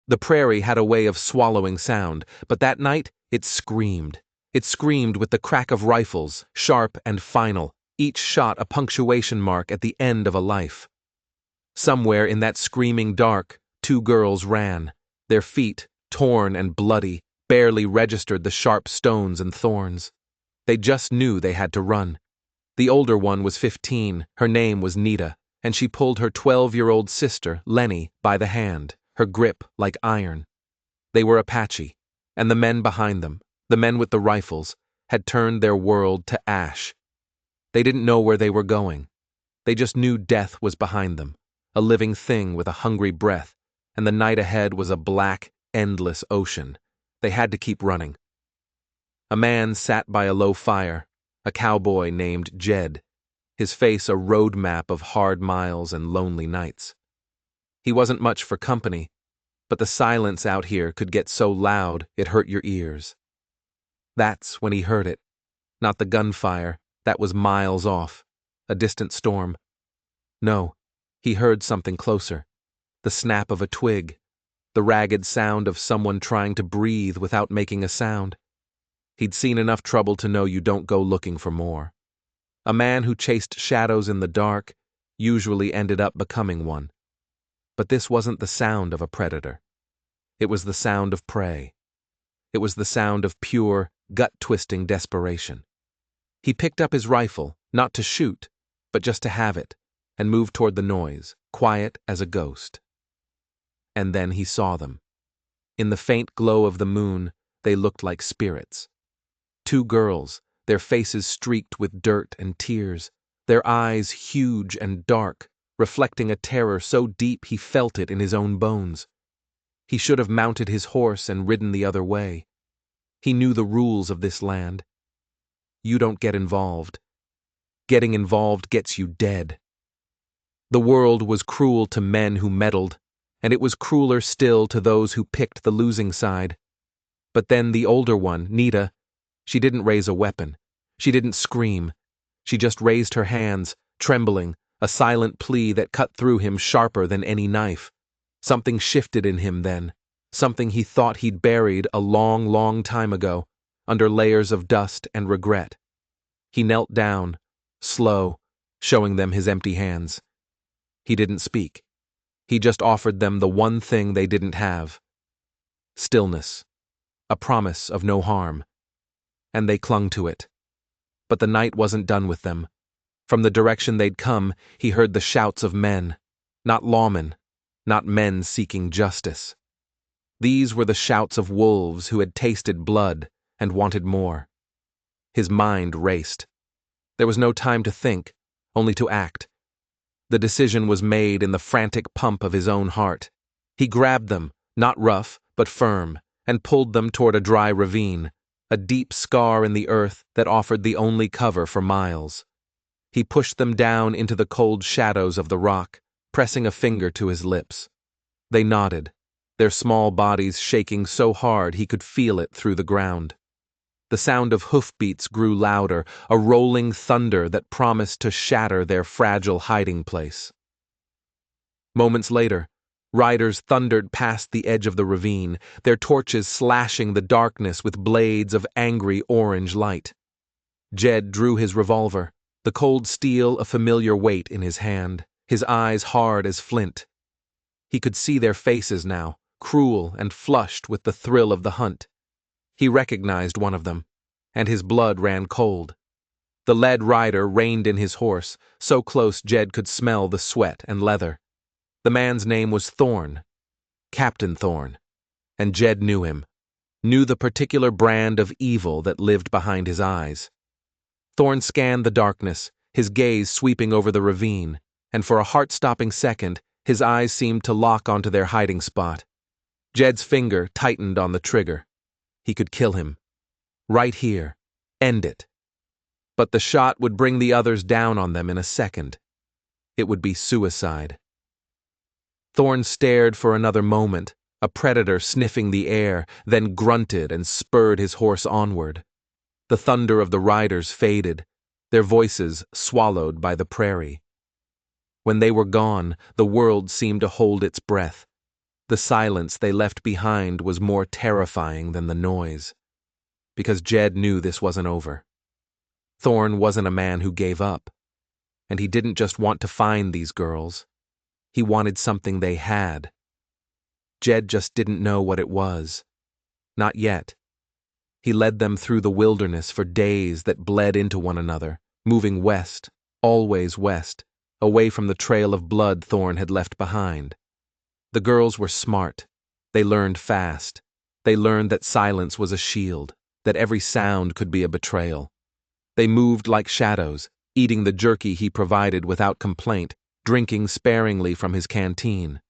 The prairie had a way of swallowing sound, but that night it screamed. It screamed with the crack of rifles, sharp and final, each shot a punctuation mark at the end of a life. Somewhere in that screaming dark, two girls ran. Their feet, torn and bloody, barely registered the sharp stones and thorns. They just knew they had to run. The older one was 15, her name was Nita, and she pulled her 12-year-old sister, Lenny, by the hand, her grip like iron. They were Apache, and the men behind them, the men with the rifles, had turned their world to ash. They didn't know where they were going. They just knew death was behind them, a living thing with a hungry breath, and the night ahead was a black, endless ocean. They had to keep running. A man sat by a low fire, a cowboy named Jed, his face a road map of hard miles and lonely nights. He wasn't much for company, but the silence out here could get so loud it hurt your ears. That's when he heard it. Not the gunfire, that was miles off, a distant storm. No, he heard something closer, the snap of a twig, the ragged sound of someone trying to breathe without making a sound. He'd seen enough trouble to know you don't go looking for more. A man who chased shadows in the dark usually ended up becoming one. But this wasn't the sound of a predator. It was the sound of prey. It was the sound of pure, gut-twisting desperation. He picked up his rifle, not to shoot, but just to have it, and moved toward the noise, quiet as a ghost. And then he saw them. In the faint glow of the moon, they looked like spirits. Two girls, their faces streaked with dirt and tears, their eyes huge and dark, reflecting a terror so deep he felt it in his own bones. He should have mounted his horse and ridden the other way. He knew the rules of this land. You don't get involved. Getting involved gets you dead. The world was cruel to men who meddled, and it was crueler still to those who picked the losing side. But then the older one, Nita, she didn't raise a weapon. She didn't scream. She just raised her hands, trembling, a silent plea that cut through him sharper than any knife. Something shifted in him then, something he thought he'd buried a long, long time ago, under layers of dust and regret. He knelt down, slow, showing them his empty hands. He didn't speak. He just offered them the one thing they didn't have. Stillness. A promise of no harm. And they clung to it. But the night wasn't done with them. From the direction they'd come, he heard the shouts of men. Not lawmen. Not men seeking justice. These were the shouts of wolves who had tasted blood and wanted more. His mind raced. There was no time to think, only to act. The decision was made in the frantic pump of his own heart. He grabbed them, not rough, but firm, and pulled them toward a dry ravine, a deep scar in the earth that offered the only cover for miles. He pushed them down into the cold shadows of the rock, pressing a finger to his lips. They nodded, their small bodies shaking so hard he could feel it through the ground. The sound of hoofbeats grew louder, a rolling thunder that promised to shatter their fragile hiding place. Moments later, riders thundered past the edge of the ravine, their torches slashing the darkness with blades of angry orange light. Jed drew his revolver, the cold steel a familiar weight in his hand, his eyes hard as flint. He could see their faces now, cruel and flushed with the thrill of the hunt. He recognized one of them, and his blood ran cold. The lead rider reined in his horse, so close Jed could smell the sweat and leather. The man's name was Thorn, Captain Thorn, and Jed knew him, knew the particular brand of evil that lived behind his eyes. Thorn scanned the darkness, his gaze sweeping over the ravine, and for a heart-stopping second, his eyes seemed to lock onto their hiding spot. Jed's finger tightened on the trigger. He could kill him. Right here. End it. But the shot would bring the others down on them in a second. It would be suicide. Thorn stared for another moment, a predator sniffing the air, then grunted and spurred his horse onward. The thunder of the riders faded, their voices swallowed by the prairie. When they were gone, the world seemed to hold its breath. The silence they left behind was more terrifying than the noise, because Jed knew this wasn't over. Thorne wasn't a man who gave up, and he didn't just want to find these girls. He wanted something they had. Jed just didn't know what it was. Not yet. He led them through the wilderness for days that bled into one another, moving west, always west, away from the trail of blood Thorne had left behind. The girls were smart. They learned fast. They learned that silence was a shield, that every sound could be a betrayal. They moved like shadows, eating the jerky he provided without complaint, drinking sparingly from his canteen.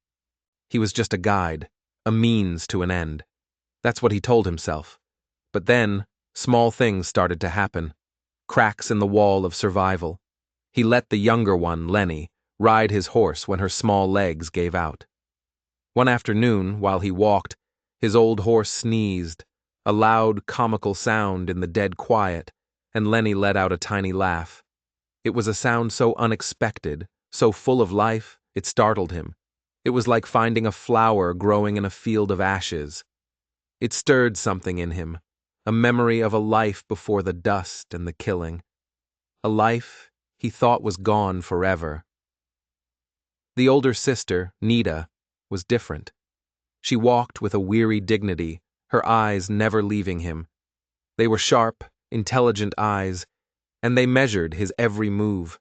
He was just a guide, a means to an end. That's what he told himself. But then, small things started to happen. Cracks in the wall of survival. He let the younger one, Lenny, ride his horse when her small legs gave out. One afternoon, while he walked, his old horse sneezed, a loud, comical sound in the dead quiet, and Lenny let out a tiny laugh. It was a sound so unexpected, so full of life, it startled him. It was like finding a flower growing in a field of ashes. It stirred something in him, a memory of a life before the dust and the killing. A life he thought was gone forever. The older sister, Nita, was different. She walked with a weary dignity, her eyes never leaving him. They were sharp, intelligent eyes, and they measured his every move.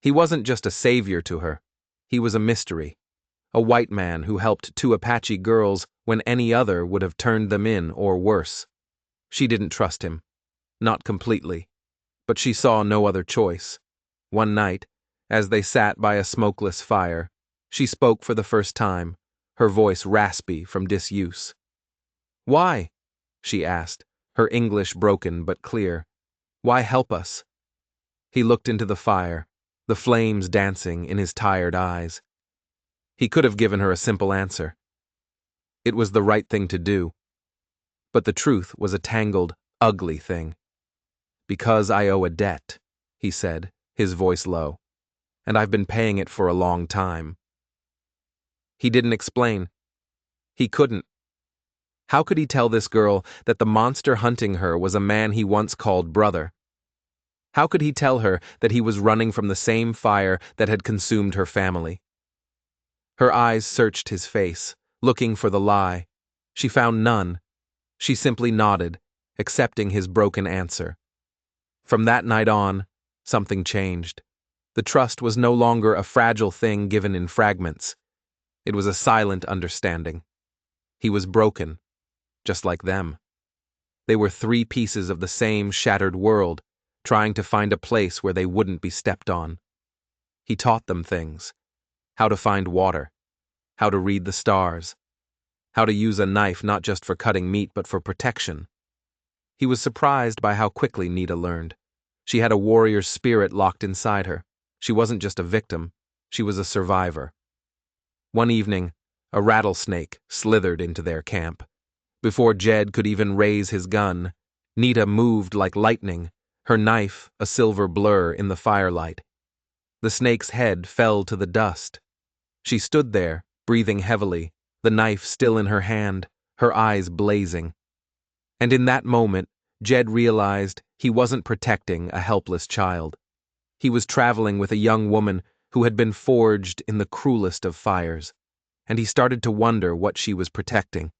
He wasn't just a savior to her. He was a mystery. A white man who helped two Apache girls when any other would have turned them in or worse. She didn't trust him. Not completely. But she saw no other choice. One night, as they sat by a smokeless fire, she spoke for the first time, her voice raspy from disuse. "Why?" she asked, her English broken but clear. "Why help us?" He looked into the fire, the flames dancing in his tired eyes. He could have given her a simple answer. It was the right thing to do. But the truth was a tangled, ugly thing. "Because I owe a debt," he said, his voice low, "and I've been paying it for a long time." He didn't explain. He couldn't. How could he tell this girl that the monster hunting her was a man he once called brother? How could he tell her that he was running from the same fire that had consumed her family? Her eyes searched his face, looking for the lie. She found none. She simply nodded, accepting his broken answer. From that night on, something changed. The trust was no longer a fragile thing given in fragments. It was a silent understanding. He was broken, just like them. They were three pieces of the same shattered world, trying to find a place where they wouldn't be stepped on. He taught them things. How to find water. How to read the stars. How to use a knife not just for cutting meat but for protection. He was surprised by how quickly Nita learned. She had a warrior's spirit locked inside her. She wasn't just a victim, she was a survivor. One evening, a rattlesnake slithered into their camp. Before Jed could even raise his gun, Nita moved like lightning, her knife a silver blur in the firelight. The snake's head fell to the dust. She stood there, breathing heavily, the knife still in her hand, her eyes blazing. And in that moment, Jed realized he wasn't protecting a helpless child. He was traveling with a young woman who had been forged in the cruelest of fires, and he started to wonder what she was protecting.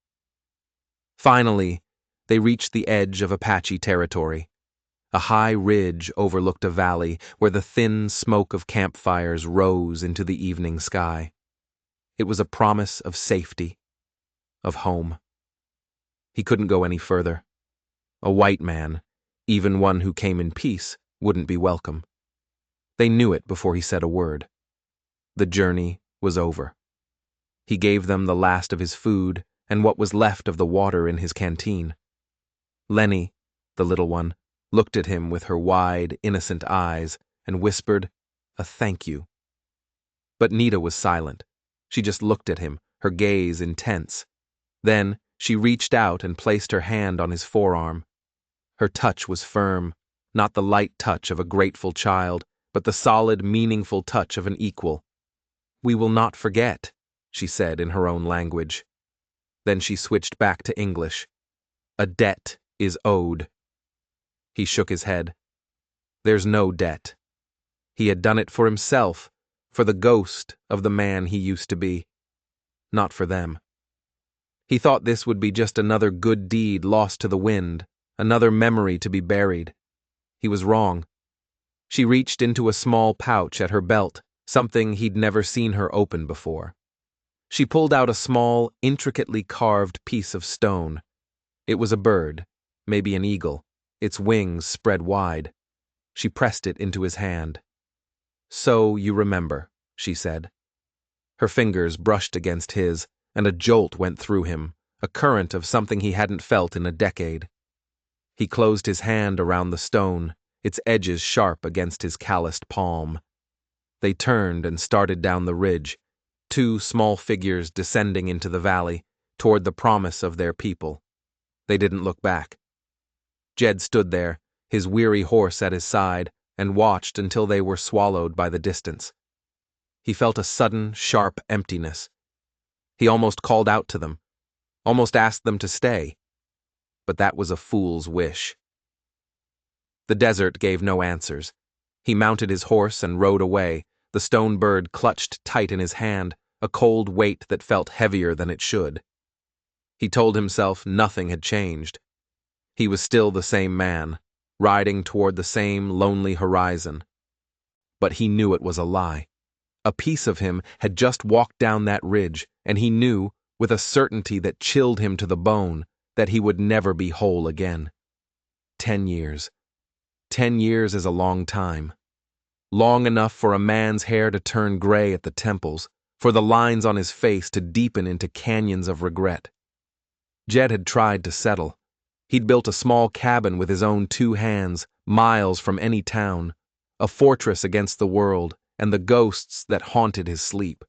Finally, they reached the edge of Apache territory. A high ridge overlooked a valley where the thin smoke of campfires rose into the evening sky. It was a promise of safety, of home. He couldn't go any further. A white man, even one who came in peace, wouldn't be welcome. They knew it before he said a word. The journey was over. He gave them the last of his food and what was left of the water in his canteen. Lenny, the little one, looked at him with her wide, innocent eyes and whispered, "A thank you." But Nita was silent. She just looked at him, her gaze intense. Then she reached out and placed her hand on his forearm. Her touch was firm, not the light touch of a grateful child, but the solid, meaningful touch of an equal. "We will not forget," she said in her own language. Then she switched back to English. A debt is owed. He shook his head. There's no debt. He had done it for himself, for the ghost of the man he used to be. Not for them. He thought this would be just another good deed lost to the wind, another memory to be buried. He was wrong. She reached into a small pouch at her belt, something he'd never seen her open before. She pulled out a small, intricately carved piece of stone. It was a bird, maybe an eagle, its wings spread wide. She pressed it into his hand. So you remember, she said. Her fingers brushed against his, and a jolt went through him, a current of something he hadn't felt in a decade. He closed his hand around the stone, its edges sharp against his calloused palm. They turned and started down the ridge, two small figures descending into the valley, toward the promise of their people. They didn't look back. Jed stood there, his weary horse at his side, and watched until they were swallowed by the distance. He felt a sudden, sharp emptiness. He almost called out to them, almost asked them to stay. But that was a fool's wish. The desert gave no answers. He mounted his horse and rode away, the stone bird clutched tight in his hand, a cold weight that felt heavier than it should. He told himself nothing had changed. He was still the same man, riding toward the same lonely horizon. But he knew it was a lie. A piece of him had just walked down that ridge, and he knew, with a certainty that chilled him to the bone, that he would never be whole again. 10 years. 10 years is a long time. Long enough for a man's hair to turn gray at the temples, for the lines on his face to deepen into canyons of regret. Jed had tried to settle. He'd built a small cabin with his own 2 hands, miles from any town, a fortress against the world and the ghosts that haunted his sleep.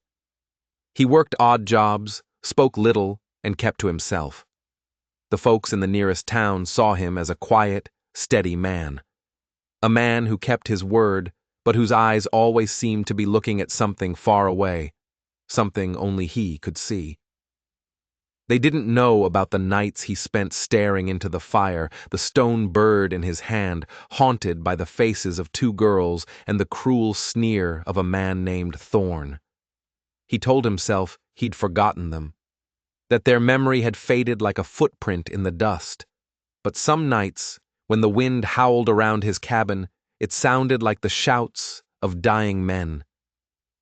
He worked odd jobs, spoke little, and kept to himself. The folks in the nearest town saw him as a quiet, steady man. A man who kept his word, but whose eyes always seemed to be looking at something far away, something only he could see. They didn't know about the nights he spent staring into the fire, the stone bird in his hand, haunted by the faces of 2 girls and the cruel sneer of a man named Thorn. He told himself he'd forgotten them, that their memory had faded like a footprint in the dust. But some nights, when the wind howled around his cabin, it sounded like the shouts of dying men.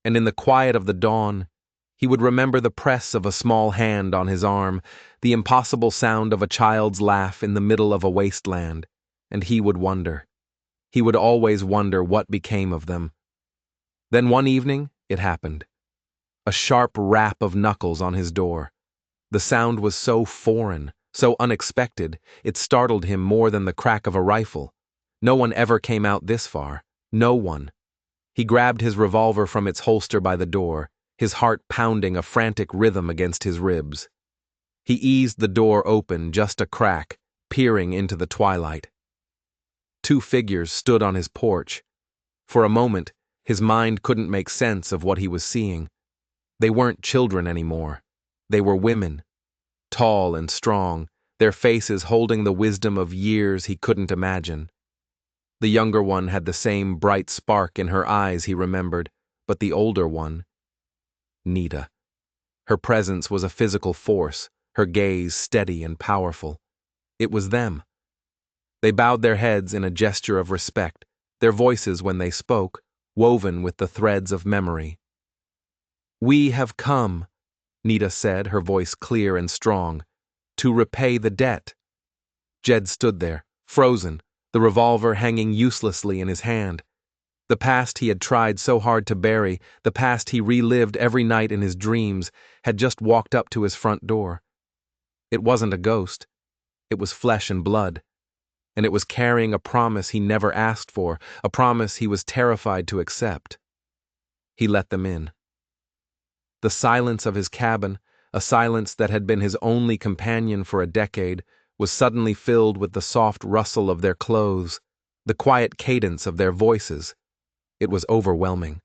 And in the quiet of the dawn, he would remember the press of a small hand on his arm, the impossible sound of a child's laugh in the middle of a wasteland, and he would wonder. He would always wonder what became of them. Then one evening, it happened. A sharp rap of knuckles on his door. The sound was so foreign, so unexpected, it startled him more than the crack of a rifle. No one ever came out this far. No one. He grabbed his revolver from its holster by the door, his heart pounding a frantic rhythm against his ribs. He eased the door open just a crack, peering into the twilight. 2 figures stood on his porch. For a moment, his mind couldn't make sense of what he was seeing. They weren't children anymore. They were women, tall and strong, their faces holding the wisdom of years he couldn't imagine. The younger one had the same bright spark in her eyes he remembered, but the older one, Nita. Her presence was a physical force, her gaze steady and powerful. It was them. They bowed their heads in a gesture of respect, their voices when they spoke, woven with the threads of memory. "We have come," Nita said, her voice clear and strong, "to repay the debt." Jed stood there, frozen, the revolver hanging uselessly in his hand. The past he had tried so hard to bury, the past he relived every night in his dreams, had just walked up to his front door. It wasn't a ghost. It was flesh and blood. And it was carrying a promise he never asked for, a promise he was terrified to accept. He let them in. The silence of his cabin, a silence that had been his only companion for a decade, was suddenly filled with the soft rustle of their clothes, the quiet cadence of their voices. It was overwhelming.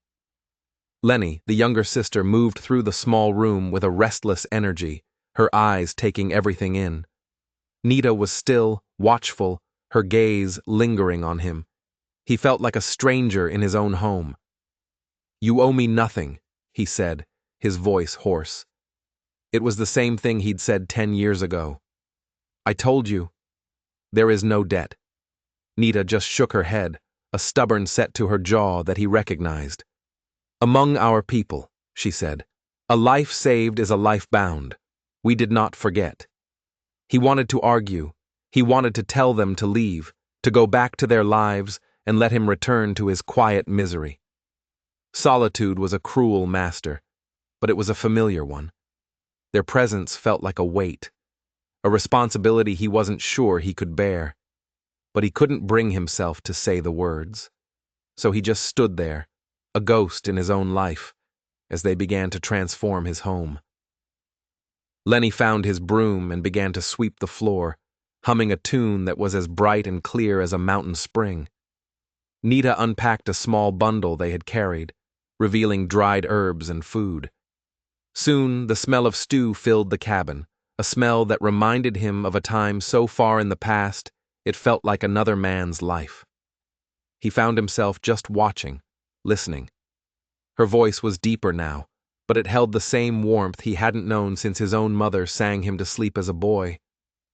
Lenny, the younger sister, moved through the small room with a restless energy, her eyes taking everything in. Nita was still, watchful, her gaze lingering on him. He felt like a stranger in his own home. "You owe me nothing," he said, his voice hoarse. It was the same thing he'd said 10 years ago. "I told you. There is no debt." Nita just shook her head, a stubborn set to her jaw that he recognized. "Among our people," she said, "a life saved is a life bound. We did not forget." He wanted to argue. He wanted to tell them to leave, to go back to their lives, and let him return to his quiet misery. Solitude was a cruel master, but it was a familiar one. Their presence felt like a weight, a responsibility he wasn't sure he could bear. But he couldn't bring himself to say the words. So he just stood there, a ghost in his own life, as they began to transform his home. Lenny found his broom and began to sweep the floor, humming a tune that was as bright and clear as a mountain spring. Nita unpacked a small bundle they had carried, revealing dried herbs and food. Soon the smell of stew filled the cabin, a smell that reminded him of a time so far in the past it felt like another man's life. He found himself just watching, listening. Her voice was deeper now, but it held the same warmth he hadn't known since his own mother sang him to sleep as a boy.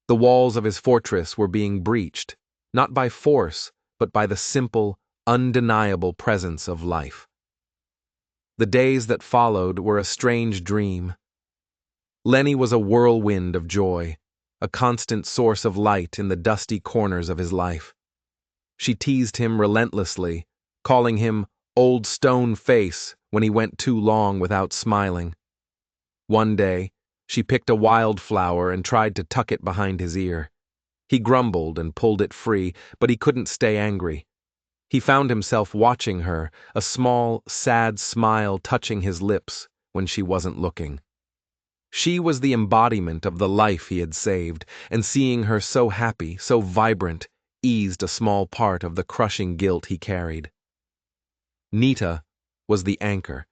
The walls of his fortress were being breached, not by force, but by the simple, undeniable presence of life. The days that followed were a strange dream. Lenny was a whirlwind of joy, a constant source of light in the dusty corners of his life. She teased him relentlessly, calling him old stone face when he went too long without smiling. One day, she picked a wildflower and tried to tuck it behind his ear. He grumbled and pulled it free, but he couldn't stay angry. He found himself watching her, a small, sad smile touching his lips when she wasn't looking. She was the embodiment of the life he had saved, and seeing her so happy, so vibrant, eased a small part of the crushing guilt he carried. Nita was the anchor.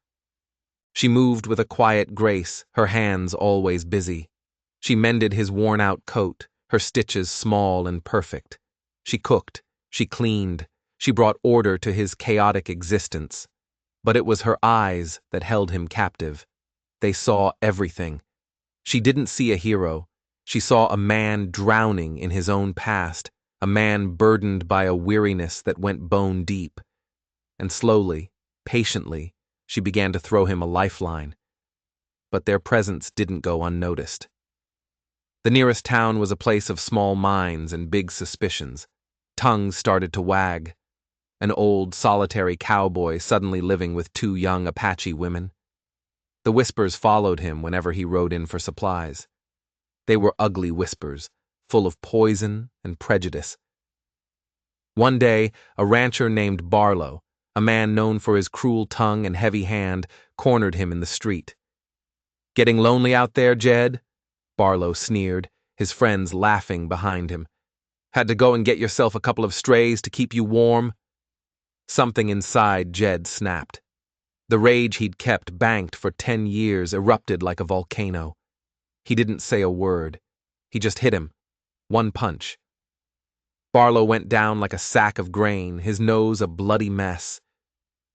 She moved with a quiet grace, her hands always busy. She mended his worn-out coat, her stitches small and perfect. She cooked, she cleaned, she brought order to his chaotic existence. But it was her eyes that held him captive. They saw everything. She didn't see a hero. She saw a man drowning in his own past, a man burdened by a weariness that went bone deep. And slowly, patiently, she began to throw him a lifeline. But their presence didn't go unnoticed. The nearest town was a place of small minds and big suspicions. Tongues started to wag. An old, solitary cowboy suddenly living with 2 young Apache women. The whispers followed him whenever he rode in for supplies. They were ugly whispers, full of poison and prejudice. One day, a rancher named Barlow, a man known for his cruel tongue and heavy hand, cornered him in the street. "Getting lonely out there, Jed?" Barlow sneered, his friends laughing behind him. "Had to go and get yourself a couple of strays to keep you warm?" Something inside Jed snapped. The rage he'd kept banked for 10 years erupted like a volcano. He didn't say a word. He just hit him. One punch. Barlow went down like a sack of grain, his nose a bloody mess.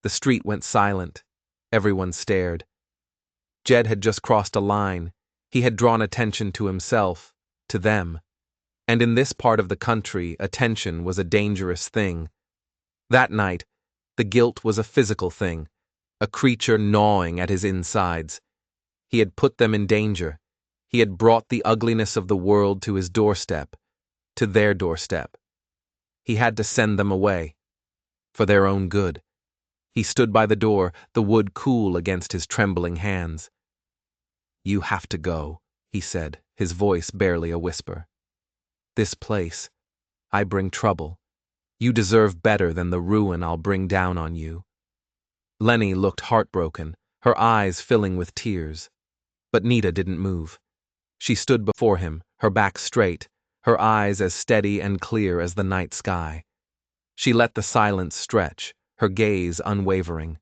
The street went silent. Everyone stared. Jed had just crossed a line. He had drawn attention to himself, to them. And in this part of the country, attention was a dangerous thing. That night, the guilt was a physical thing, a creature gnawing at his insides. He had put them in danger. He had brought the ugliness of the world to his doorstep, to their doorstep. He had to send them away, for their own good. He stood by the door, the wood cool against his trembling hands. "You have to go," he said, his voice barely a whisper. "This place, I bring trouble. You deserve better than the ruin I'll bring down on you." Lenny looked heartbroken, her eyes filling with tears. But Nita didn't move. She stood before him, her back straight, her eyes as steady and clear as the night sky. She let the silence stretch, her gaze unwavering.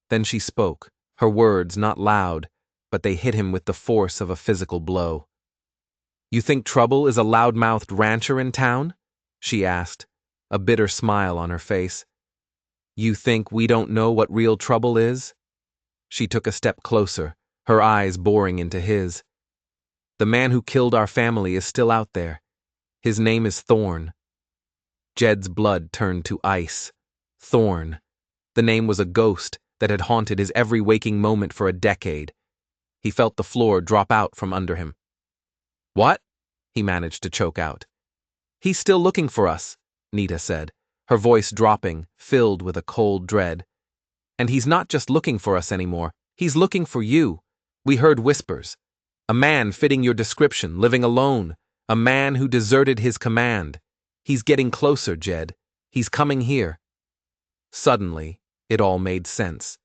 Then she spoke, Her words not loud, but they hit him with the force of a physical blow. "You think Trouble is a loud-mouthed rancher in town?" she asked, a bitter smile on her face. "You think we don't know what real trouble is?" She took a step closer, her eyes boring into his. "The man who killed our family is still out there. His name is Thorn." Jed's blood turned to ice. Thorn. The name was a ghost that had haunted his every waking moment for a decade. He felt the floor drop out from under him. "What?" he managed to choke out. "He's still looking for us," Nita said, her voice dropping, filled with a cold dread. "And he's not just looking for us anymore. He's looking for you. We heard whispers. A man fitting your description, living alone. A man who deserted his command. He's getting closer, Jed. He's coming here." Suddenly, it all made sense.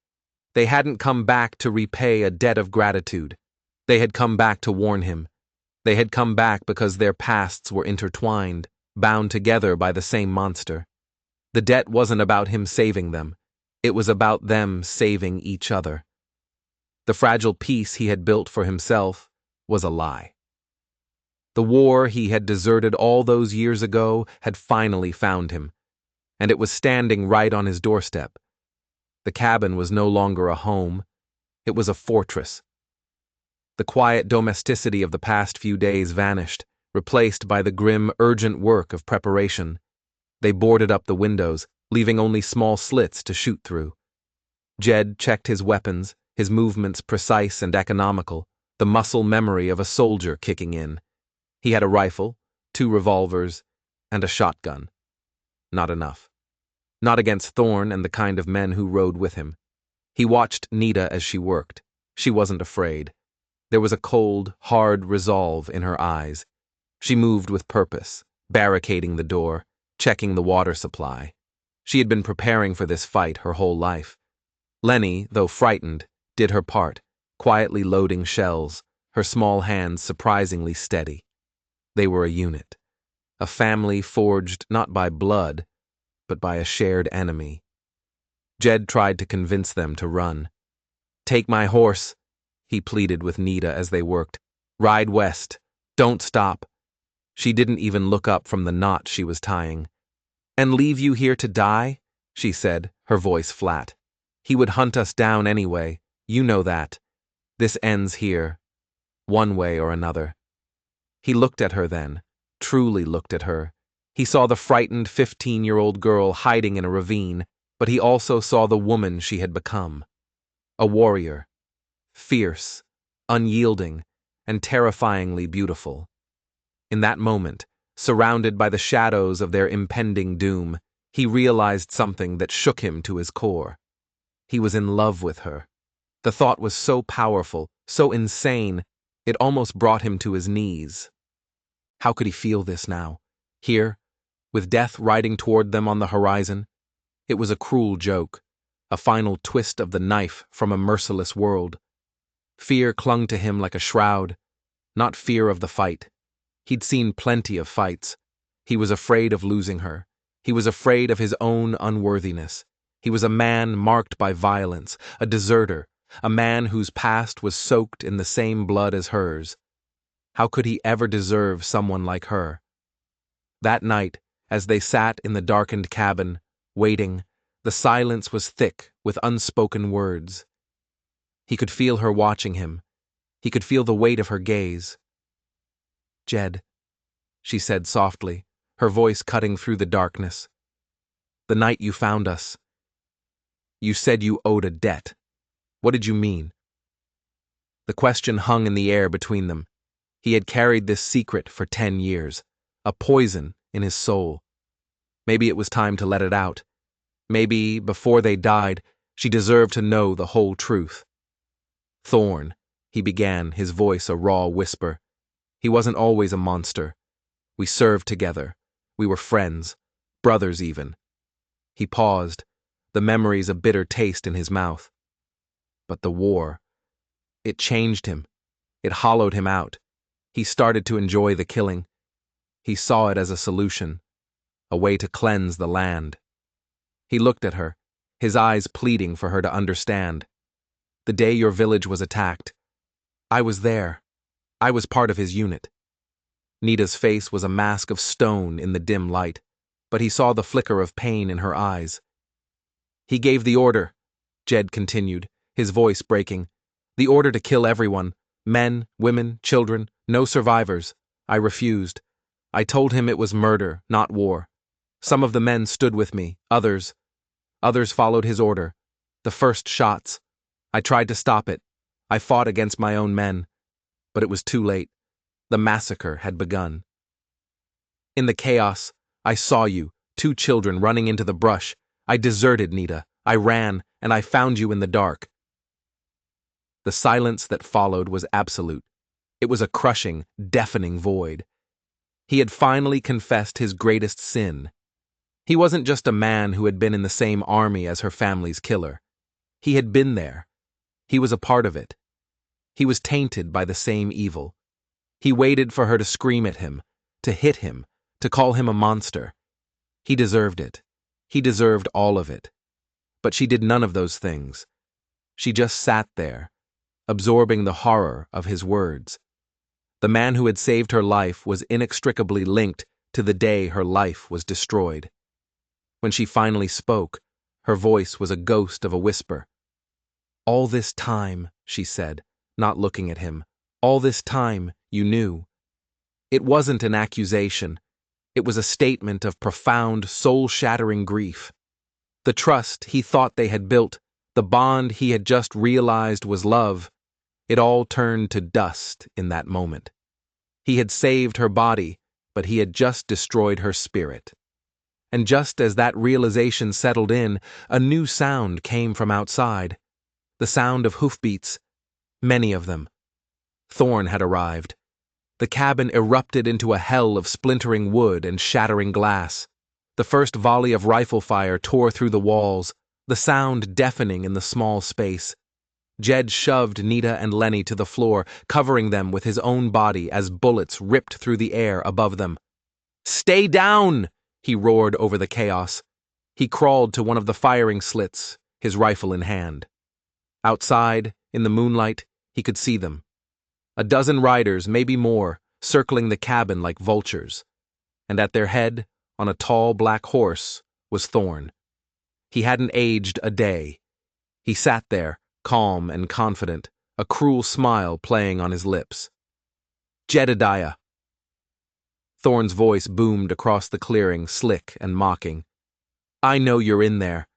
They hadn't come back to repay a debt of gratitude. They had come back to warn him. They had come back because their pasts were intertwined, bound together by the same monster. The debt wasn't about him saving them. It was about them saving each other. The fragile peace he had built for himself was a lie. The war he had deserted all those years ago had finally found him, and it was standing right on his doorstep. The cabin was no longer a home. It was a fortress. The quiet domesticity of the past few days vanished, replaced by the grim, urgent work of preparation. They boarded up the windows, leaving only small slits to shoot through. Jed checked his weapons, his movements precise and economical, the muscle memory of a soldier kicking in. He had a rifle, 2 revolvers, and a shotgun. Not enough. Not against Thorn and the kind of men who rode with him. He watched Nita as she worked. She wasn't afraid. There was a cold, hard resolve in her eyes. She moved with purpose, barricading the door, checking the water supply. She had been preparing for this fight her whole life. Lenny, though frightened, did her part, quietly loading shells, her small hands surprisingly steady. They were a unit. A family forged not by blood, but by a shared enemy. Jed tried to convince them to run. "Take my horse," he pleaded with Nita as they worked. "Ride west. Don't stop." She didn't even look up from the knot she was tying. "And leave you here to die?" she said, her voice flat. "He would hunt us down anyway. You know that. This ends here. One way or another." He looked at her then, truly looked at her. He saw the frightened 15-year-old girl hiding in a ravine, but he also saw the woman she had become. A warrior. Fierce, unyielding, and terrifyingly beautiful. In that moment, surrounded by the shadows of their impending doom, he realized something that shook him to his core. He was in love with her. The thought was so powerful, so insane, it almost brought him to his knees. How could he feel this now? Here, with death riding toward them on the horizon? It was a cruel joke, a final twist of the knife from a merciless world. Fear clung to him like a shroud, not fear of the fight. He'd seen plenty of fights. He was afraid of losing her. He was afraid of his own unworthiness. He was a man marked by violence, a deserter, a man whose past was soaked in the same blood as hers. How could he ever deserve someone like her? That night, as they sat in the darkened cabin, waiting, the silence was thick with unspoken words. He could feel her watching him. He could feel the weight of her gaze. "Jed," she said softly, her voice cutting through the darkness. "The night you found us, you said you owed a debt. What did you mean?" The question hung in the air between them. He had carried this secret for 10 years, a poison in his soul. Maybe it was time to let it out. Maybe, before they died, she deserved to know the whole truth. "Thorn," he began, his voice a raw whisper. "He wasn't always a monster. We served together. We were friends, brothers even." He paused, the memories a bitter taste in his mouth. But the war, it changed him. It hollowed him out. He started to enjoy the killing. He saw it as a solution, a way to cleanse the land. He looked at her, his eyes pleading for her to understand. the day your village was attacked. I was there. I was part of his unit. Nita's face was a mask of stone in the dim light, but he saw the flicker of pain in her eyes. He gave the order, Jed continued, his voice breaking. The order to kill everyone, men, women, children, no survivors. I refused. I told him it was murder, not war. Some of the men stood with me, others followed his order. The first shots. I tried to stop it. I fought against my own men. But it was too late. The massacre had begun. In the chaos, I saw you, 2 children running into the brush. I deserted, Nita. I ran, and I found you in the dark. The silence that followed was absolute. It was a crushing, deafening void. He had finally confessed his greatest sin. He wasn't just a man who had been in the same army as her family's killer. He had been there. He was a part of it. He was tainted by the same evil. He waited for her to scream at him, to hit him, to call him a monster. He deserved it. He deserved all of it. But she did none of those things. She just sat there, absorbing the horror of his words. The man who had saved her life was inextricably linked to the day her life was destroyed. When she finally spoke, her voice was a ghost of a whisper. All this time, she said, not looking at him, all this time you knew. It wasn't an accusation. It was a statement of profound, soul-shattering grief. The trust he thought they had built, the bond he had just realized was love, it all turned to dust in that moment. He had saved her body, but he had just destroyed her spirit. And just as that realization settled in, a new sound came from outside. The sound of hoofbeats. Many of them. Thorn had arrived. The cabin erupted into a hell of splintering wood and shattering glass. The first volley of rifle fire tore through the walls, the sound deafening in the small space. Jed shoved Nita and Lenny to the floor, covering them with his own body as bullets ripped through the air above them. "Stay down!" he roared over the chaos. He crawled to one of the firing slits, his rifle in hand. Outside, in the moonlight, he could see them. A dozen riders, maybe more, circling the cabin like vultures. And at their head, on a tall black horse, was Thorn. He hadn't aged a day. He sat there, calm and confident, a cruel smile playing on his lips. "Jedediah." Thorn's voice boomed across the clearing, slick and mocking. "I know you're in there.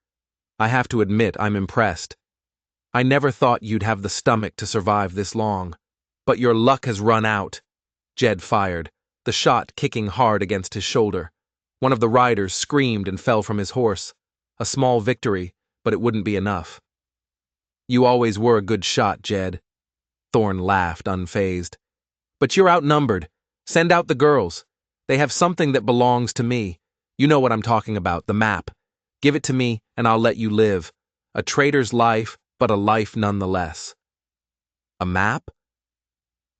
I have to admit I'm impressed. I never thought you'd have the stomach to survive this long. But your luck has run out." Jed fired, the shot kicking hard against his shoulder. One of the riders screamed and fell from his horse. A small victory, but it wouldn't be enough. "You always were a good shot, Jed." Thorn laughed, unfazed. "But you're outnumbered. Send out the girls. They have something that belongs to me. You know what I'm talking about, the map. Give it to me, and I'll let you live. A traitor's life, but a life nonetheless." "A map?"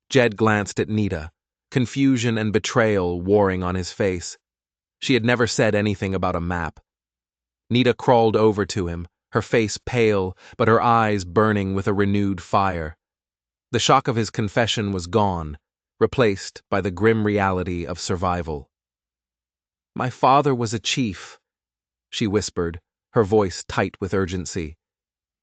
Jed glanced at Nita, confusion and betrayal warring on his face. She had never said anything about a map. Nita crawled over to him, her face pale, but her eyes burning with a renewed fire. The shock of his confession was gone, replaced by the grim reality of survival. "My father was a chief," she whispered, her voice tight with urgency.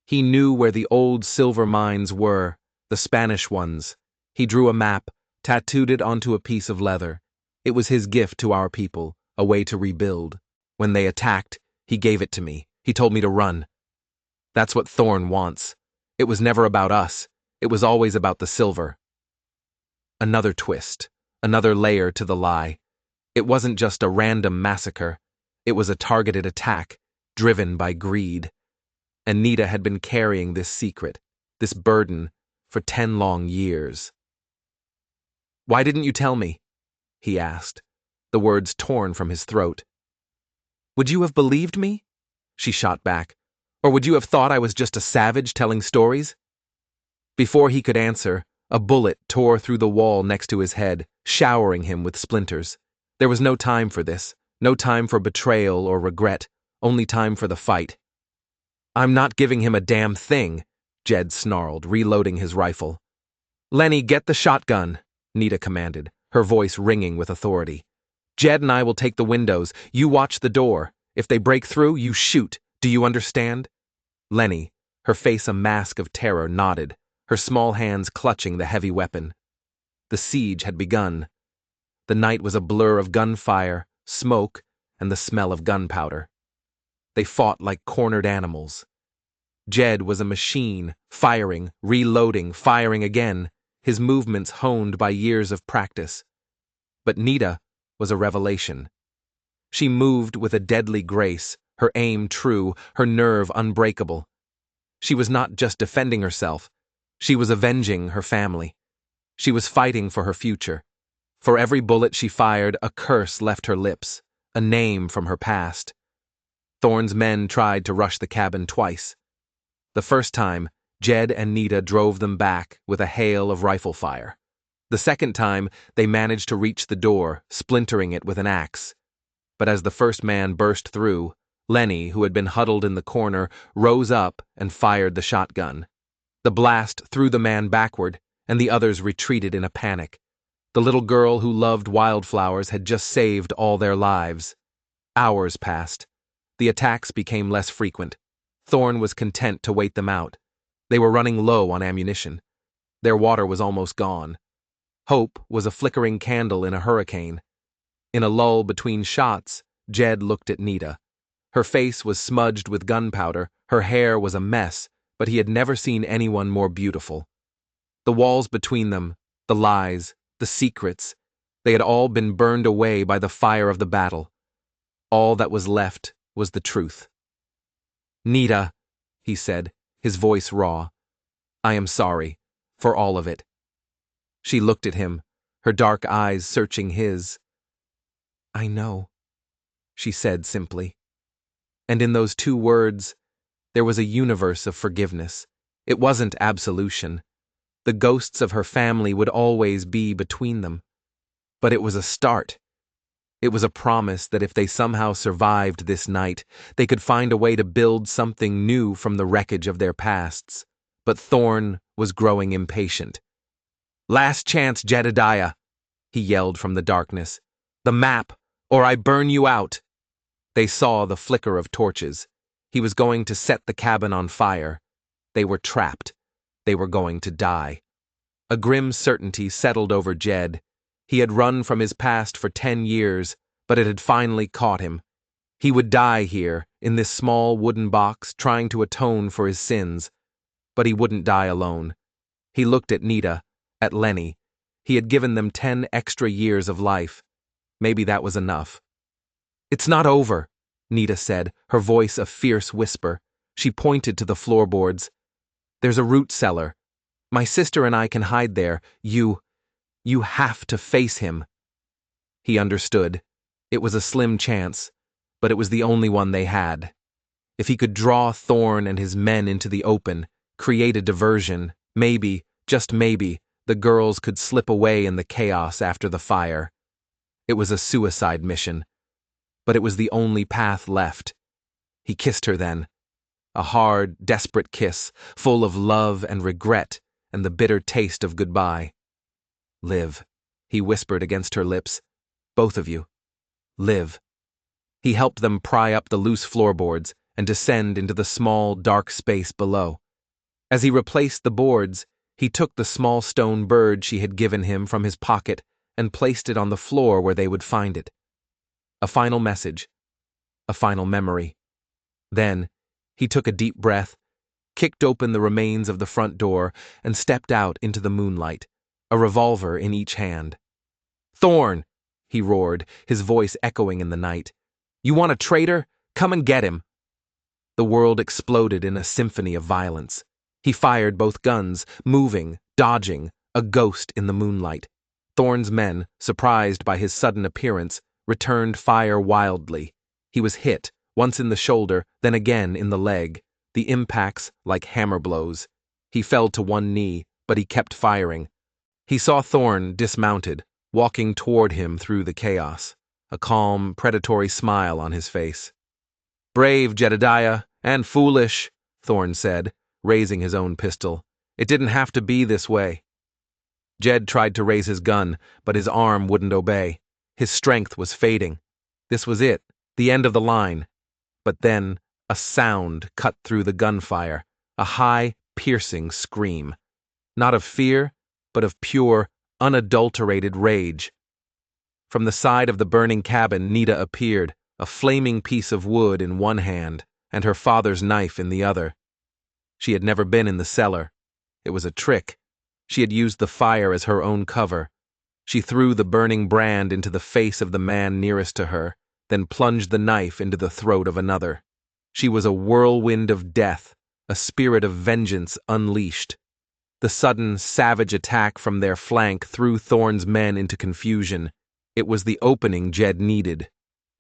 "He knew where the old silver mines were, the Spanish ones. He drew a map, tattooed it onto a piece of leather. It was his gift to our people, a way to rebuild. When they attacked, he gave it to me. He told me to run. That's what Thorn wants. It was never about us. It was always about the silver." Another twist, another layer to the lie. It wasn't just a random massacre. It was a targeted attack, driven by greed. And Nita had been carrying this secret, this burden, for 10 long years. "Why didn't you tell me?" he asked, the words torn from his throat. "Would you have believed me?" she shot back. "Or would you have thought I was just a savage telling stories?" Before he could answer, a bullet tore through the wall next to his head, showering him with splinters. There was no time for this, no time for betrayal or regret, only time for the fight. "I'm not giving him a damn thing," Jed snarled, reloading his rifle. "Lenny, get the shotgun," Nita commanded, her voice ringing with authority. "Jed and I will take the windows. You watch the door. If they break through, you shoot. Do you understand?" Lenny, her face a mask of terror, nodded, her small hands clutching the heavy weapon. The siege had begun. The night was a blur of gunfire, smoke, and the smell of gunpowder. They fought like cornered animals. Jed was a machine, firing, reloading, firing again, his movements honed by years of practice. But Nita was a revelation. She moved with a deadly grace, her aim true, her nerve unbreakable. She was not just defending herself, she was avenging her family. She was fighting for her future. For every bullet she fired, a curse left her lips, a name from her past. Thorne's men tried to rush the cabin twice. The first time, Jed and Nita drove them back with a hail of rifle fire. The second time, they managed to reach the door, splintering it with an axe. But as the first man burst through, Lenny, who had been huddled in the corner, rose up and fired the shotgun. The blast threw the man backward, and the others retreated in a panic. The little girl who loved wildflowers had just saved all their lives. Hours passed. The attacks became less frequent. Thorne was content to wait them out. They were running low on ammunition. Their water was almost gone. Hope was a flickering candle in a hurricane. In a lull between shots, Jed looked at Nita. Her face was smudged with gunpowder, her hair was a mess, but he had never seen anyone more beautiful. The walls between them, the lies, the secrets, they had all been burned away by the fire of the battle. All that was left was the truth. "Nita," he said, his voice raw, "I am sorry, for all of it." She looked at him, her dark eyes searching his. "I know," she said simply. And in those two words, there was a universe of forgiveness. It wasn't absolution. The ghosts of her family would always be between them. But it was a start. It was a promise that if they somehow survived this night, they could find a way to build something new from the wreckage of their pasts. But Thorne was growing impatient. "Last chance, Jedediah," he yelled from the darkness. "The map, or I burn you out." They saw the flicker of torches. He was going to set the cabin on fire. They were trapped. They were going to die. A grim certainty settled over Jed. He had run from his past for 10 years, but it had finally caught him. He would die here, in this small wooden box, trying to atone for his sins. But he wouldn't die alone. He looked at Nita, at Lenny. He had given them 10 extra years of life. Maybe that was enough. "It's not over," Nita said, her voice a fierce whisper. She pointed to the floorboards. "There's a root cellar. My sister and I can hide there. You have to face him." He understood. It was a slim chance, but it was the only one they had. If he could draw Thorne and his men into the open, create a diversion, maybe, just maybe, the girls could slip away in the chaos after the fire. It was a suicide mission, but it was the only path left. He kissed her then. A hard, desperate kiss, full of love and regret and the bitter taste of goodbye. "Live," he whispered against her lips. "Both of you. Live." He helped them pry up the loose floorboards and descend into the small, dark space below. As he replaced the boards, he took the small stone bird she had given him from his pocket and placed it on the floor where they would find it. A final message. A final memory. Then, he took a deep breath, kicked open the remains of the front door, and stepped out into the moonlight, a revolver in each hand. "Thorne!" he roared, his voice echoing in the night. "You want a traitor? Come and get him!" The world exploded in a symphony of violence. He fired both guns, moving, dodging, a ghost in the moonlight. Thorne's men, surprised by his sudden appearance, returned fire wildly. He was hit, once in the shoulder, then again in the leg, the impacts like hammer blows. He fell to one knee, but he kept firing. He saw Thorne dismounted, walking toward him through the chaos, a calm, predatory smile on his face. "Brave, Jedediah, and foolish," Thorne said, raising his own pistol. "It didn't have to be this way." Jed tried to raise his gun, but his arm wouldn't obey. His strength was fading. This was it, the end of the line. But then, a sound cut through the gunfire, a high, piercing scream. Not of fear, but of pure, unadulterated rage. From the side of the burning cabin, Nita appeared, a flaming piece of wood in one hand, and her father's knife in the other. She had never been in the cellar. It was a trick. She had used the fire as her own cover. She threw the burning brand into the face of the man nearest to her, then plunged the knife into the throat of another. She was a whirlwind of death, a spirit of vengeance unleashed. The sudden, savage attack from their flank threw Thorne's men into confusion. It was the opening Jed needed.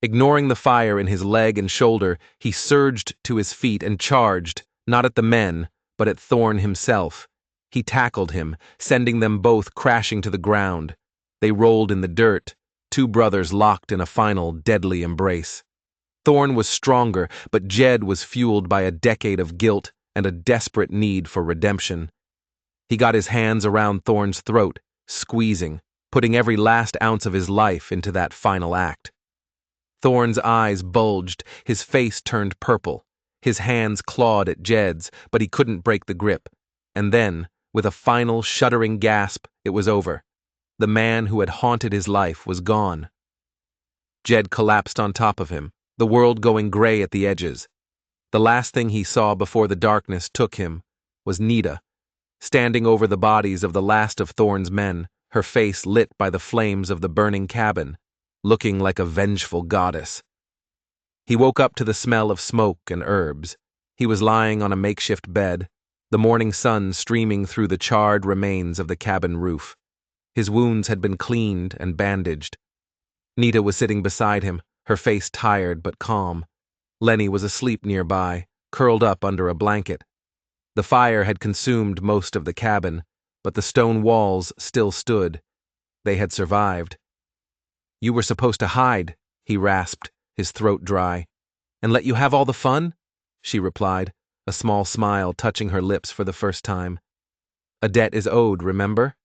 Ignoring the fire in his leg and shoulder, he surged to his feet and charged, not at the men, but at Thorne himself. He tackled him, sending them both crashing to the ground. They rolled in the dirt, two brothers locked in a final deadly embrace. Thorne was stronger, but Jed was fueled by a decade of guilt and a desperate need for redemption. He got his hands around Thorne's throat, squeezing, putting every last ounce of his life into that final act. Thorne's eyes bulged, his face turned purple. His hands clawed at Jed's, but he couldn't break the grip. And then, with a final shuddering gasp, it was over. The man who had haunted his life was gone. Jed collapsed on top of him, the world going gray at the edges. The last thing he saw before the darkness took him was Nita, standing over the bodies of the last of Thorne's men, her face lit by the flames of the burning cabin, looking like a vengeful goddess. He woke up to the smell of smoke and herbs. He was lying on a makeshift bed, the morning sun streaming through the charred remains of the cabin roof. His wounds had been cleaned and bandaged. Nita was sitting beside him, her face tired but calm. Lenny was asleep nearby, curled up under a blanket. The fire had consumed most of the cabin, but the stone walls still stood. They had survived. "You were supposed to hide," he rasped, his throat dry. "And let you have all the fun?" she replied, a small smile touching her lips for the first time. "A debt is owed, remember?"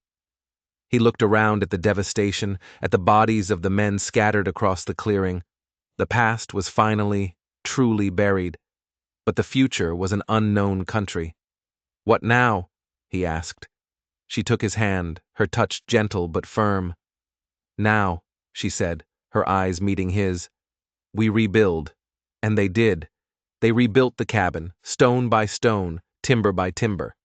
He looked around at the devastation, at the bodies of the men scattered across the clearing. The past was finally, truly buried, but the future was an unknown country. "What now?" he asked. She took his hand, her touch gentle but firm. "Now," she said, her eyes meeting his, "we rebuild." And they did. They rebuilt the cabin, stone by stone, timber by timber.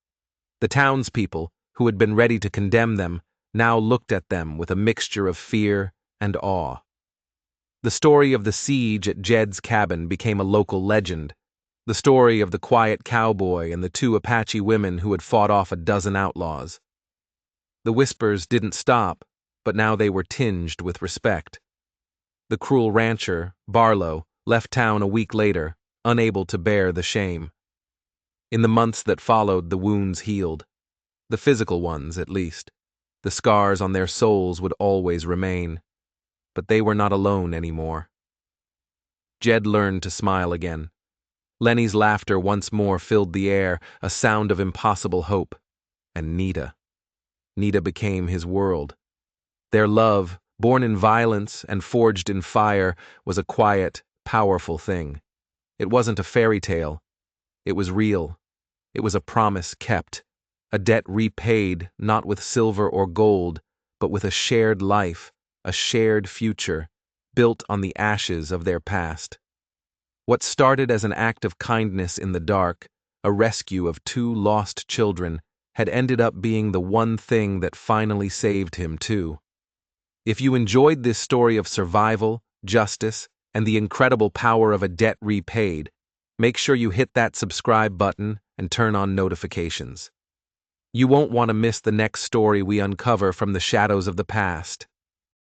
The townspeople, who had been ready to condemn them, now looked at them with a mixture of fear and awe. The story of the siege at Jed's cabin became a local legend. The story of the quiet cowboy and the two Apache women who had fought off a dozen outlaws. The whispers didn't stop, but now they were tinged with respect. The cruel rancher, Barlow, left town a week later, unable to bear the shame. In the months that followed, the wounds healed. The physical ones, at least. The scars on their souls would always remain. But they were not alone anymore. Jed learned to smile again. Lenny's laughter once more filled the air, a sound of impossible hope. And Nita. Nita became his world. Their love, born in violence and forged in fire, was a quiet, powerful thing. It wasn't a fairy tale. It was real. It was a promise kept, a debt repaid not with silver or gold, but with a shared life, a shared future, built on the ashes of their past. What started as an act of kindness in the dark, a rescue of two lost children, had ended up being the one thing that finally saved him, too. If you enjoyed this story of survival, justice, and the incredible power of a debt repaid, make sure you hit that subscribe button and turn on notifications. You won't want to miss the next story we uncover from the shadows of the past.